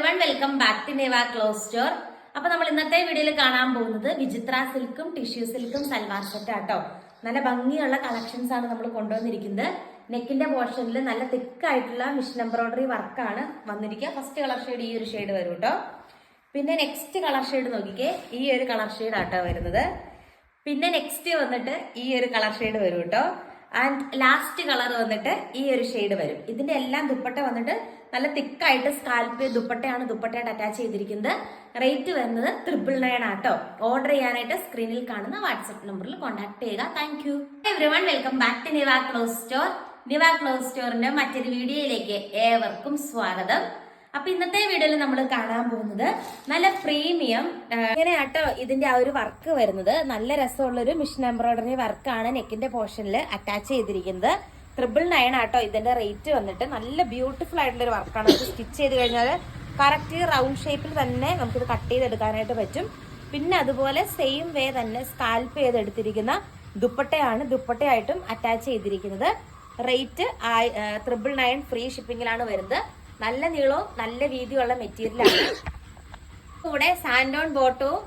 Everyone, welcome back to Niva cloth store. അപ്പൊ നമ്മൾ ഇന്നത്തെ വീഡിയോയിൽ കാണാൻ പോകുന്നത് വിചിത്ര സിൽക്കും ടിഷ്യൂ സിൽക്കും സൽവാർ സെറ്റ് ആട്ടോ. നല്ല ഭംഗിയുള്ള കളക്ഷൻസ് ആണ് നമ്മൾ കൊണ്ടുവന്നിരിക്കുന്നത്. നെക്കിന്റെ പോർഷനിൽ നല്ല തിക്കായിട്ടുള്ള മിഷൻ എംബ്രോയിഡറി വർക്കാണ് വന്നിരിക്കുക. ഫസ്റ്റ് കളർ ഷെയ്ഡ് ഈ ഒരു ഷെയ്ഡ് വരും കേട്ടോ. പിന്നെ നെക്സ്റ്റ് കളർ ഷെയ്ഡ് നോക്കിക്കേ, ഈ ഒരു കളർ ഷെയ്ഡ് ആട്ടോ വരുന്നത്. പിന്നെ നെക്സ്റ്റ് വന്നിട്ട് ഈ ഒരു കളർ ഷെയ്ഡ് വരും കേട്ടോ. ആൻഡ് ലാസ്റ്റ് കളർ വന്നിട്ട് ഈ ഒരു ഷെയ്ഡ് വരും. ഇതിന്റെ എല്ലാം ദുപ്പട്ട വന്നിട്ട് നല്ല തിക്കായിട്ട് സ്കാൽപ്പ് ദുപ്പട്ടയാണ് ദുപ്പട്ടയായിട്ട് അറ്റാച്ച് ചെയ്തിരിക്കുന്നത്. റേറ്റ് വരുന്നത് 999 ആട്ടോ. ഓർഡർ ചെയ്യാനായിട്ട് സ്ക്രീനിൽ കാണുന്ന വാട്സ്ആപ്പ് നമ്പറിൽ കോൺടാക്ട് ചെയ്യുക. Thank you everyone, welcome back to Niva cloth store. Niva cloth സ്റ്റോറിന്റെ മറ്റൊരു വീഡിയോയിലേക്ക് ഏവർക്കും സ്വാഗതം. അപ്പൊ ഇന്നത്തെ വീഡിയോയിൽ നമ്മൾ കാണാൻ പോകുന്നത് നല്ല പ്രീമിയം ഇങ്ങനെയാട്ടോ ഇതിന്റെ ആ ഒരു വർക്ക് വരുന്നത്. നല്ല രസമുള്ളൊരു മിഷൻ എംബ്രോയിഡറി വർക്കാണ് നെക്കിന്റെ പോർഷനിൽ അറ്റാച്ച് ചെയ്തിരിക്കുന്നത്. 999 ആട്ടോ ഇതിന്റെ റേറ്റ് വന്നിട്ട്. നല്ല ബ്യൂട്ടിഫുൾ ആയിട്ടുള്ള ഒരു വർക്കാണ്. ഇത് സ്റ്റിച്ച് ചെയ്ത് കഴിഞ്ഞാൽ കറക്റ്റ് റൗണ്ട് ഷേപ്പിൽ തന്നെ നമുക്കിത് കട്ട് ചെയ്തെടുക്കാനായിട്ട് പറ്റും. പിന്നെ അതുപോലെ സെയിം വേ തന്നെ സ്കാൽപ്പ് ചെയ്തെടുത്തിരിക്കുന്ന ദുപ്പട്ടയാണ് ദുപ്പട്ടയായിട്ടും അറ്റാച്ച് ചെയ്തിരിക്കുന്നത്. റേറ്റ് 999 ഫ്രീ ഷിപ്പിംഗിലാണ് വരുന്നത്. നല്ല നീളവും നല്ല വീതിയുള്ള മെറ്റീരിയലാണ്. കൂടെ സാൻഡോൺ ബോട്ടവും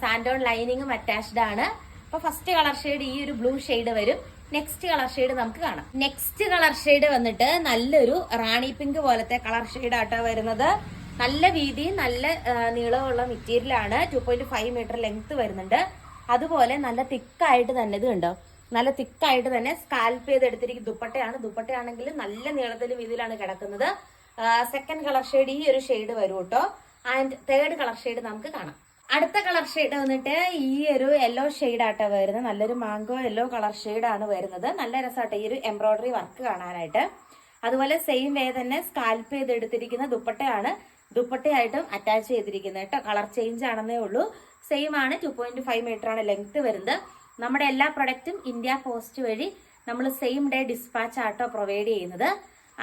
സാൻഡോൺ ലൈനിങ്ങും അറ്റാച്ച്ഡ് ആണ്. അപ്പൊ ഫസ്റ്റ് കളർ ഷെയ്ഡ് ഈ ഒരു ബ്ലൂ ഷെയ്ഡ് വരും. നെക്സ്റ്റ് കളർ ഷെയ്ഡ് നമുക്ക് കാണാം. നെക്സ്റ്റ് കളർ ഷെയ്ഡ് വന്നിട്ട് നല്ലൊരു റാണി പിങ്ക് പോലത്തെ കളർ ഷെയ്ഡ് ആട്ടോ വരുന്നത്. നല്ല വീതി നല്ല നീളമുള്ള മെറ്റീരിയലാണ്. 2.5 മീറ്റർ ലെങ്ത് വരുന്നുണ്ട്. അതുപോലെ നല്ല തിക്കായിട്ട് തന്നെ ഇത് കണ്ടോ, നല്ല തിക്കായിട്ട് തന്നെ സ്കാൽപ്പ് ചെയ്തെടുത്തിരിക്കുന്ന ദുപ്പട്ടയാണ്. ദുപ്പട്ടയാണെങ്കിൽ നല്ല നീളത്തിലും വീതിയിലാണ് കിടക്കുന്നത്. സെക്കൻഡ് കളർ ഷെയ്ഡ് ഈ ഒരു ഷെയ്ഡ് വരും കേട്ടോ. ആൻഡ് തേർഡ് കളർ ഷെയ്ഡ് നമുക്ക് കാണാം. അടുത്ത കളർ ഷെയ്ഡ് വന്നിട്ട് ഈ ഒരു യെല്ലോ ഷെയ്ഡ് ആട്ടോ വരുന്നത്. നല്ലൊരു മാംഗോ യെല്ലോ കളർ ഷെയ്ഡ് ആണ് വരുന്നത്. നല്ല രസമാട്ടോ ഈ ഒരു എംബ്രോയിഡറി വർക്ക് കാണാനായിട്ട്. അതുപോലെ സെയിം വേ തന്നെ സ്കാൽപ്പ് ചെയ്തെടുത്തിരിക്കുന്ന ദുപ്പട്ടയാണ് ദുപ്പട്ടയായിട്ടും അറ്റാച്ച് ചെയ്തിരിക്കുന്നത് കേട്ടോ. കളർ ചേഞ്ച് ആണെന്നേ ഉള്ളൂ. സെയിം ആണ്. 2.5 മീറ്റർ ആണ് ലെങ്ത് വരുന്നത്. നമ്മുടെ എല്ലാ പ്രൊഡക്റ്റും ഇന്ത്യ പോസ്റ്റ് വഴി നമ്മൾ സെയിം ഡേ ഡിസ്പാച്ച് ആട്ടോ പ്രൊവൈഡ് ചെയ്യുന്നത്.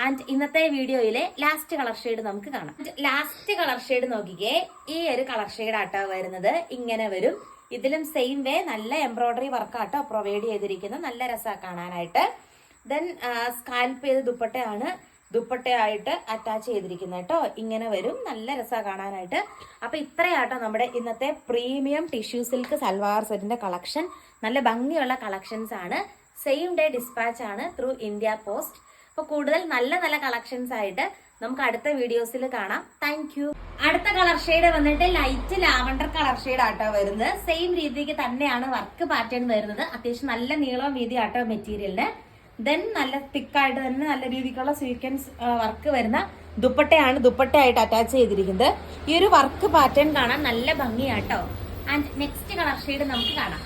ആൻഡ് ഇന്നത്തെ വീഡിയോയിലെ ലാസ്റ്റ് കളർ ഷെയ്ഡ് നമുക്ക് കാണാം. ലാസ്റ്റ് കളർ ഷെയ്ഡ് നോക്കിക്കേ, ഈ ഒരു കളർ ഷെയ്ഡ് ആട്ടോ വരുന്നത്. ഇങ്ങനെ വരും. ഇതിലും സെയിം വേ നല്ല എംബ്രോയിഡറി വർക്ക് ആട്ടോ പ്രൊവൈഡ് ചെയ്തിരിക്കുന്നത്. നല്ല രസമാണ് കാണാനായിട്ട്. ദെൻ സ്കാൽപ്പ് ചെയ്ത് ദുപ്പട്ടയാണ് ദുപ്പട്ടയായിട്ട് അറ്റാച്ച് ചെയ്തിരിക്കുന്നത് കേട്ടോ. ഇങ്ങനെ വരും. നല്ല രസമാണ് കാണാനായിട്ട്. അപ്പൊ ഇത്രയാട്ടോ നമ്മുടെ ഇന്നത്തെ പ്രീമിയം ടിഷ്യൂ സിൽക്ക് സൽവാർ സെറ്റിന്റെ കളക്ഷൻ. നല്ല ഭംഗിയുള്ള കളക്ഷൻസ് ആണ്. സെയിം ഡേ ഡിസ്പാച്ച് ആണ് ത്രൂ ഇന്ത്യ പോസ്റ്റ്. അപ്പൊ കൂടുതൽ നല്ല നല്ല കളക്ഷൻസ് ആയിട്ട് നമുക്ക് അടുത്ത വീഡിയോസിൽ കാണാം. Thank you. അടുത്ത കളർ ഷെയ്ഡ് വന്നിട്ട് ലൈറ്റ് ലാവണ്ടർ കളർ ഷെയ്ഡ് ആട്ടോ വരുന്നത്. സെയിം രീതിക്ക് തന്നെയാണ് വർക്ക് പാറ്റേൺ വരുന്നത്. അത്യാവശ്യം നല്ല നീളവും വീതി ആട്ടോ മെറ്റീരിയലിന്. ദെൻ നല്ല തിക്കായിട്ട് തന്നെ നല്ല രീതിക്കുള്ള സ്വീക്വൻസ് വർക്ക് വരുന്ന ദുപ്പട്ടയാണ് ദുപ്പട്ടയായിട്ട് അറ്റാച്ച് ചെയ്തിരിക്കുന്നത്. ഈ ഒരു വർക്ക് പാറ്റേൺ കാണാൻ നല്ല ഭംഗിയാട്ടോ. ആൻഡ് നെക്സ്റ്റ് കളർ ഷെയ്ഡ് നമുക്ക് കാണാം.